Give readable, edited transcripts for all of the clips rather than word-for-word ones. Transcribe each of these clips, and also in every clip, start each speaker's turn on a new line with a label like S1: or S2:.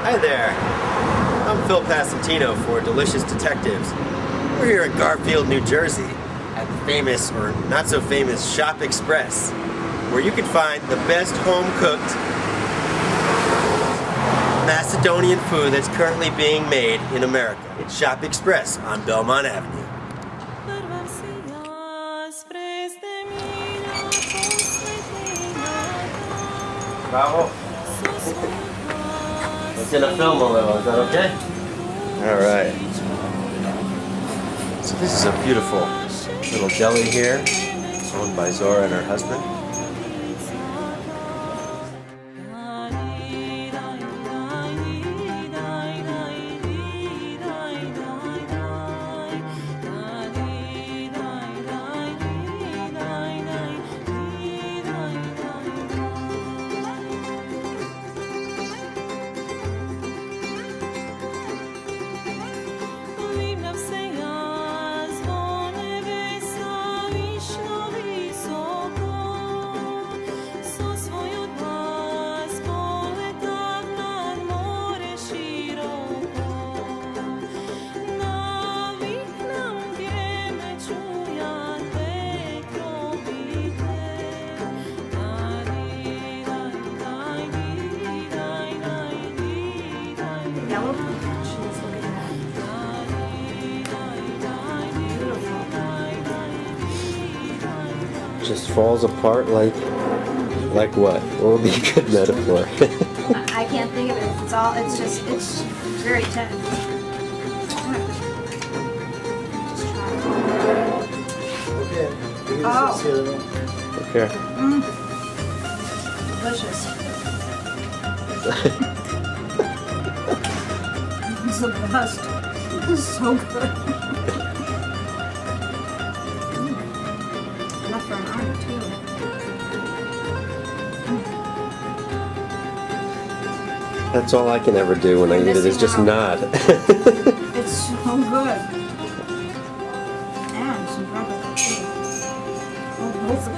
S1: Hi there. I'm Phil Passantino for Delicious Detectives. We're here at Garfield, New Jersey at the famous, or not so famous, Shop Express, where you can find the best home-cooked Macedonian food that's currently being made in America. It's Shop Express on Belmont Avenue. Bravo. Let's get a film a little, is that okay? Alright. So this is a beautiful little deli here, owned by Zora and her husband. Just falls apart like what? What would be a good metaphor?
S2: I can't think of it. It's very tense.
S1: Okay.
S2: Oh.
S1: Okay.
S2: Delicious. It's the best. It's so good. Enough for an hour too.
S1: That's all I can ever do when I eat it is just nod.
S2: It's so good. And some garlic too. Oh, both of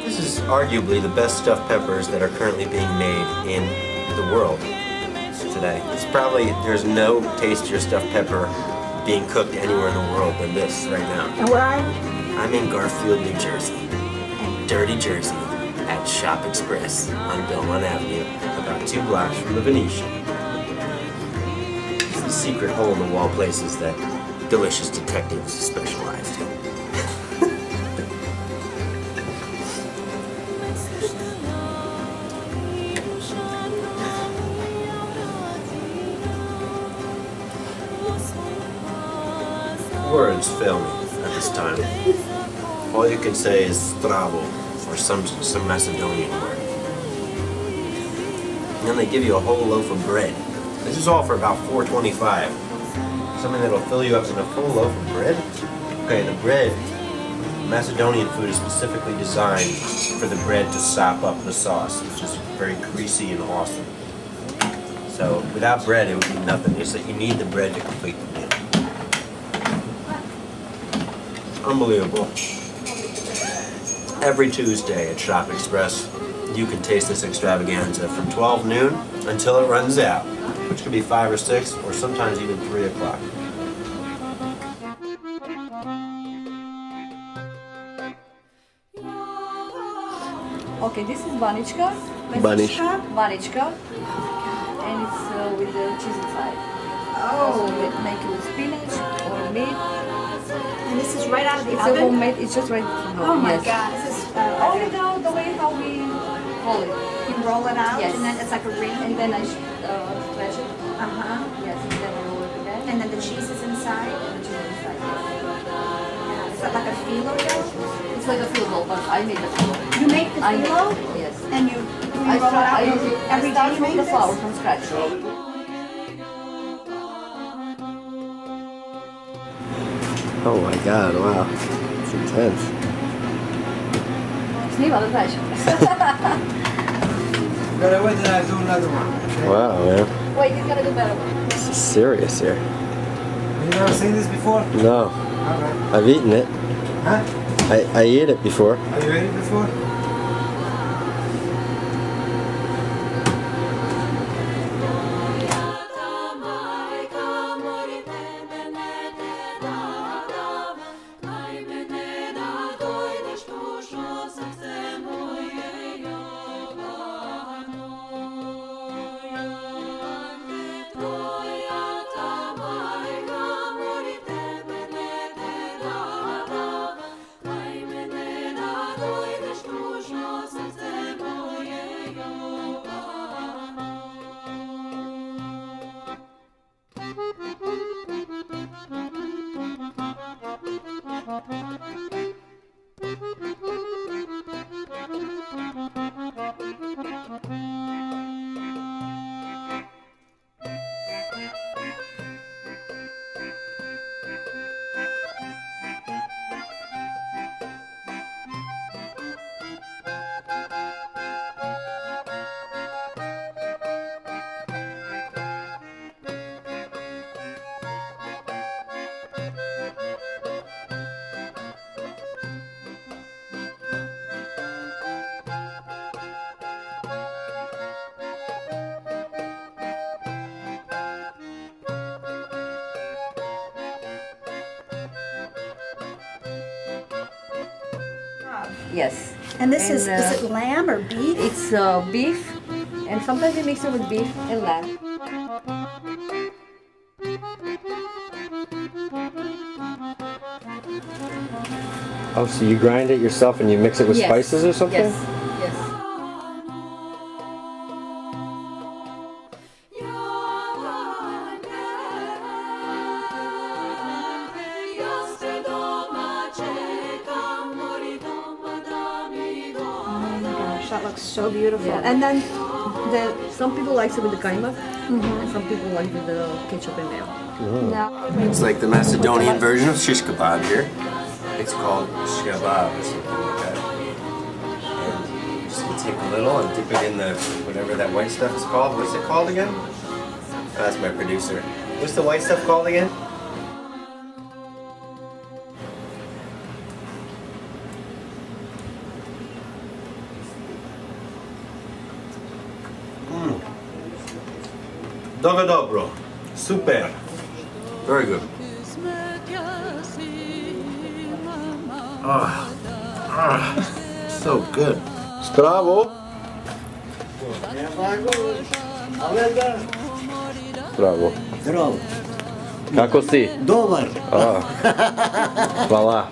S1: This is arguably the best stuffed peppers that are currently being made in the world today. There's no tastier stuffed pepper being cooked anywhere in the world than this right now.
S2: And where are you?
S1: I'm in Garfield, New Jersey, dirty Jersey, at Shop Express on Belmont Avenue, about 2 blocks from the Venetian. It's the secret hole-in-the-wall places that Delicious Detectives specialize in. Words fail me at this time. All you can say is strabo, or some Macedonian word. And then they give you a whole loaf of bread. This is all for about $4.25. Something that'll fill you up in a full loaf of bread? Okay, the bread, Macedonian food is specifically designed for the bread to sop up the sauce, which is very greasy and awesome. So without bread, it would be nothing. It's that you need the bread to complete the meal. Unbelievable. Every Tuesday at Shop Express, you can taste this extravaganza from 12 noon until it runs out, which could be 5 or 6, or sometimes even 3 o'clock.
S3: Okay, this is banichka. Banichka. And it's with the cheese inside.
S2: Oh.
S3: So we make it with spinach or meat.
S2: And this is right out of the
S3: It's
S2: oven?
S3: a homemade, it's just right from home.
S2: Oh my
S3: Yes.
S2: god. This is
S3: Only the way how we roll it.
S2: you roll it out
S3: Yes.
S2: and then it's like a ring.
S3: And then I stretch it.
S2: Uh-huh.
S3: Yes, and then I roll it again.
S2: And then the cheese is inside.
S3: And the cheese inside.
S2: Yeah. Is that like a phyllo dough?
S3: It's like a filo, but I made the filo.
S2: You make the phyllo?
S3: Yes.
S2: And you roll it out every day
S3: start
S2: you
S3: from
S2: make
S3: the
S2: this?
S3: flour from scratch.
S1: Oh my god, wow. It's intense.
S3: Snima da tražim.
S4: Gotta wait till I do another one. Okay?
S1: Wow, man.
S3: Wait, he's gonna do better one.
S1: This is serious here.
S4: You You never seen this before?
S1: No,
S4: Alright.
S1: I've eaten it.
S4: Huh?
S1: I ate it before.
S4: Have you ate it before?
S3: Yes.
S2: And this is
S3: And,
S2: it lamb or beef?
S3: It's beef, and sometimes we mix it with beef and lamb.
S1: Oh, so you grind it yourself and you mix it with
S3: Yes.
S1: spices or something?
S3: Yes. Yes.
S2: Oh my gosh, that looks so beautiful.
S3: Yeah.
S2: And then the
S3: Some people like it with the kaimak, and some people like with the ketchup and mayo.
S2: now
S1: It's like the Macedonian version of shish kebab here. It's called shkebab or something like that. And you're just gonna take a little and dip it in the whatever that white stuff is called. What's it called again? Oh, that's my producer. What's the white stuff called again? Dogo dobro. Super. Very good. So good. Stravo. Stravo.
S5: Здорово.
S1: Kako si?
S5: Dobar.
S1: Oh. Voila.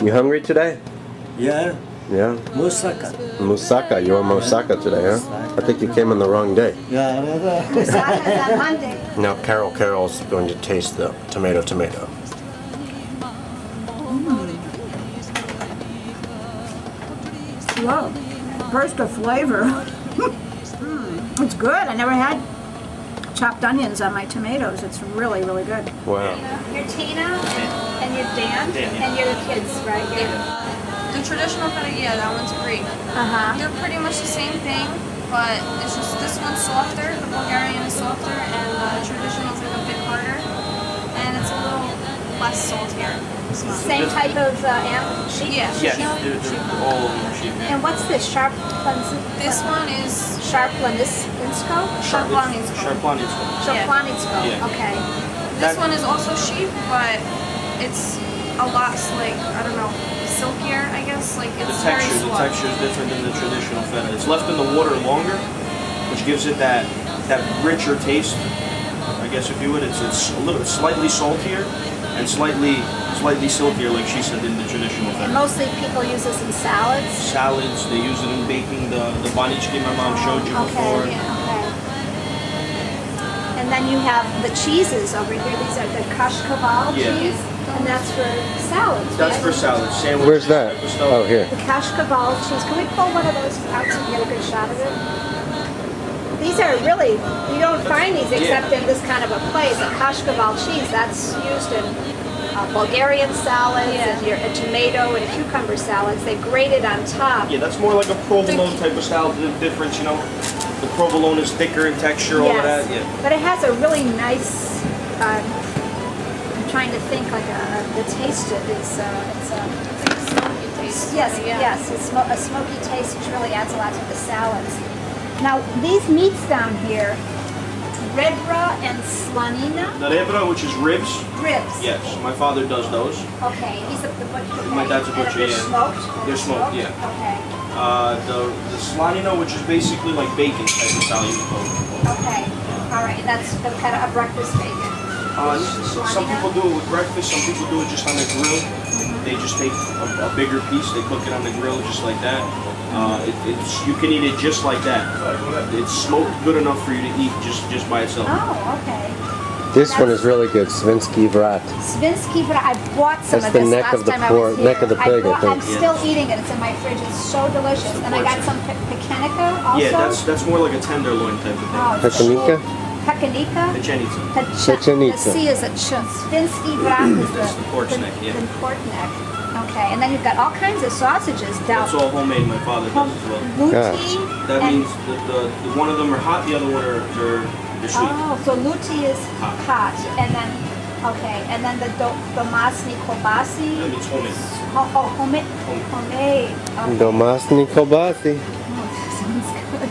S1: You hungry today?
S5: Yeah.
S1: Yeah.
S5: Musaka.
S1: Moussaka. You want moussaka today, huh? I think you came on the wrong day.
S5: Yeah.
S2: Saturday is on Monday.
S1: Now Carol's going to taste the tomato.
S2: Whoa, burst of flavor. It's good. I never had chopped onions on my tomatoes. It's really, really good.
S1: Wow.
S2: You're Tina and you're Dan and you're the kids, right?
S6: The traditional feta, yeah, that one's great.
S2: Uh-huh.
S6: They're pretty much the same thing, but it's just this one's softer, the Bulgarian is softer, and the traditional is like a bit harder, and it's a little less saltier.
S2: Same type of sheep?
S6: Yeah.
S7: Yes, they're all sheep.
S2: And what's this? Sharp
S6: This one is
S2: Sharplaninsko?
S6: Sharplaninsko.
S7: Sharplaninsko.
S2: Sharplaninsko,
S7: Yeah.
S2: okay.
S6: This one is also sheep, but it's a lot like, I don't know, silkier, I guess. Like
S7: The
S6: it's very
S7: texture
S6: soft.
S7: is different than the traditional feta. It's left in the water longer, which gives it that richer taste. I guess if you would, it's a little slightly saltier and slightly silkier, like she said, in the traditional
S2: And
S7: feta.
S2: mostly people use this in salads.
S7: Salads, they use it in baking the banichka my mom showed you before.
S2: Okay, okay. And then you have the cheeses over here. These are the kashkaval
S7: Yeah.
S2: cheese, and that's for salads.
S7: That's
S2: right?
S7: for salads, sandwiches.
S1: Where's that?
S7: type of stuff.
S1: Oh, here.
S2: The kashkaval cheese. Can we pull one of those out so we get a good shot of it? These are really, you don't find these except in this kind of a place. A kashkaval cheese, that's used in Bulgarian salads and your a tomato and cucumber salads. They grate it on top.
S7: Yeah, that's more like a provolone type of salad. The difference, you know, the provolone is thicker in texture, all of that. Yeah.
S2: But it has a really nice I'm trying to think like the taste is
S6: It's like a smoky taste.
S2: yes,
S6: Yeah.
S2: yes, it's a smoky taste which really adds a lot to the salads. Now these meats down here, rebra and slanina,
S7: The rebra, which is ribs.
S2: ribs.
S7: Yes, my father does those.
S2: Okay, he's the butcher.
S7: My dad's a
S2: And
S7: butcher,
S2: they're
S7: yeah.
S2: smoked.
S7: They're smoked, yeah.
S2: Okay.
S7: The slanina, which is basically like bacon type of style you call it.
S2: Okay. All right. That's the kind of a breakfast bacon.
S7: Some people do it with breakfast. Some people do it just on the grill. They just take a bigger piece. They cook it on the grill just like that. You can eat it just like that. It's smoked good enough for you to eat just by itself.
S2: Oh, okay.
S1: This one is really good, Svinsky Vrat.
S2: Svinsky, but I bought some
S1: That's
S2: of
S1: the
S2: this
S1: neck
S2: last
S1: of the
S2: time I was here.
S1: neck of the pig, I think.
S2: I'm still eating it. It's in my fridge. It's so delicious. And I got some pekanica also.
S7: Yeah, that's more like a tenderloin type of thing.
S2: Oh, it's
S1: Pekanica?
S2: Pekanica?
S7: Pechenica.
S2: The C is a ch. Svinsky Vrat is
S7: That's the pork neck, yeah.
S2: The pork neck. Okay, and then you've got all kinds of sausages down.
S7: That's all homemade. My father does as well.
S2: Luti.
S7: That
S2: and-
S7: means the one of them are hot, the other one are they're sweet.
S2: Oh, so luti is
S7: Hot.
S2: hot, and then the domasny kobasi.
S7: That means homemade.
S2: Homemade. Homemade. Okay.
S1: Domasny kobasi.
S2: Oh, sounds good.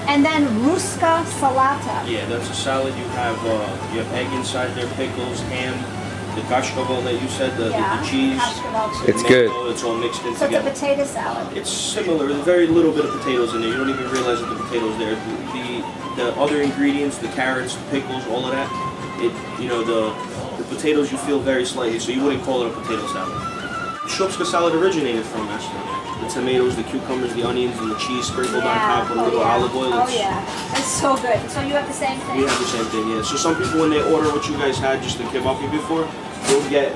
S2: And then ruska salata.
S7: Yeah, that's a salad. You have egg inside there, pickles, ham, the kashkaval that you said, the cheese.
S2: Kashkaval cheese.
S1: It's good.
S7: tomato, it's all mixed in
S2: So it's a
S7: together.
S2: potato salad.
S7: It's similar. There's very little bit of potatoes in there. You don't even realize that the potatoes there. The other ingredients, the carrots, the pickles, all of that. The potatoes you feel very slightly, so you wouldn't call it a potato salad. Shropska salad originated from Macedonia. The tomatoes, the cucumbers, the onions, and the cheese sprinkled on top with a little olive oil.
S2: Oh yeah, that's so good. So you have the same thing?
S7: We have the same thing, yeah. So some people, when they order what you guys had, just the kebapi before, they'll get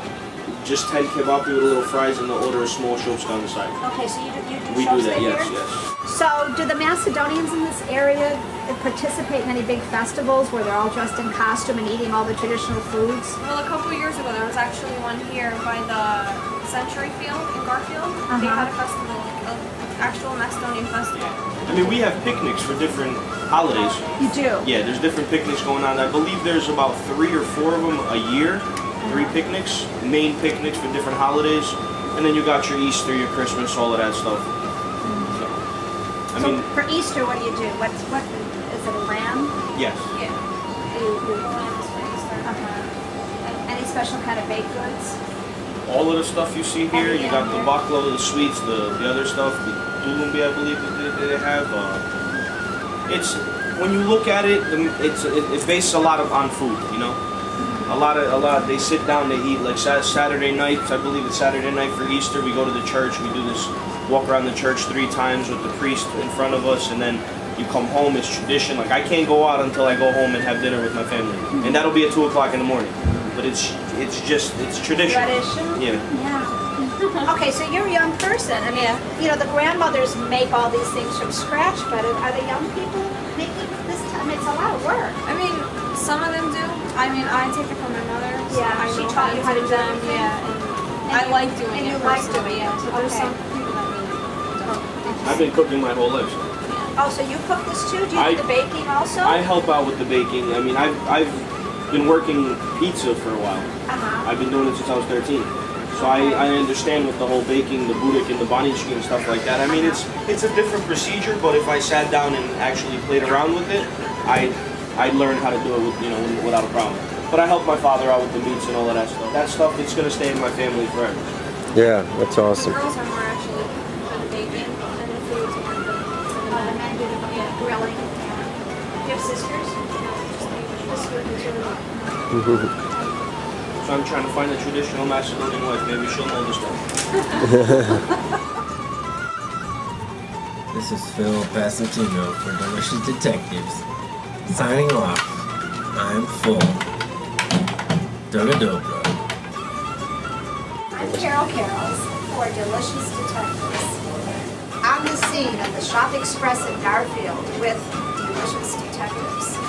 S7: just 10 kebapi with a little fries, and they'll order a small shropska on the side.
S2: Okay, so you do
S7: We do
S2: shropska
S7: that, yes,
S2: here?
S7: yes.
S2: So do the Macedonians in this area participate in any big festivals where they're all dressed in costume and eating all the traditional foods?
S6: Well, a couple years ago, there was actually one here by the Century Field in Garfield. They had a festival, like an actual Macedonian festival.
S7: I mean, we have picnics for different holidays.
S2: You do?
S7: Yeah, there's different picnics going on. I believe there's about 3 or 4 of them a year. 3 picnics, main picnics for different holidays. And then you got your Easter, your Christmas, all of that stuff. So, I
S2: So
S7: mean,
S2: for Easter, what do you do? What is it? A lamb?
S7: yes.
S6: Yeah.
S2: You
S6: Lamb is for Easter.
S2: any special kind of baked goods?
S7: All of the stuff you see here, you got the baklava, the sweets, the other stuff, the dulumbi, I believe that they have. It's when you look at it, it's based a lot on food, you know. A lot. They sit down, they eat. Like Saturday nights, I believe it's Saturday night for Easter. We go to the church. We do this walk around the church 3 times with the priest in front of us, and then you come home. It's tradition. Like I can't go out until I go home and have dinner with my family, and that'll be at 2 o'clock in the morning. But it's tradition.
S2: Tradition?
S7: Yeah.
S2: Yeah. Okay, so you're a young person. I mean, you know, the grandmothers make all these things from scratch, but are the young people making this? I mean, it's a lot of work.
S6: I mean, some of them do. I mean, I take it from my mother. So
S2: Yeah,
S6: I
S2: she
S6: know
S2: taught you how to do
S6: them.
S2: everything?
S6: Yeah, and I like doing
S2: and
S6: it
S2: you like
S6: personally.
S2: doing
S6: Yeah,
S2: it,
S6: but there's
S2: okay.
S6: some people that really don't.
S7: I've been cooking my whole life. So.
S2: Oh, so you cook this too? Do you do the baking also?
S7: I help out with the baking. I mean, I've been working pizza for a while.
S2: Uh-huh.
S7: I've been doing it since I was 13. So I understand with the whole baking, the budik and the banichka and stuff like that. I mean, it's a different procedure, but if I sat down and actually played around with it, I learned how to do it without a problem. But I help my father out with the meats and all of that stuff. That stuff, it's going to stay in my family forever.
S1: Yeah, that's
S6: The
S1: awesome.
S6: girls are more actually for the baking, and the food's more for
S2: The men do the grilling. Do you have sisters? This food is really
S7: So I'm trying to find a traditional Macedonian wife. Maybe she'll know this stuff.
S5: This is Phil Passantino for Delicious Detectives. Signing off. I'm full. Doga Dobra.
S2: I'm Carol Carols for Delicious Detectives. On the scene of the Shop Express in Garfield with Delicious Detectives.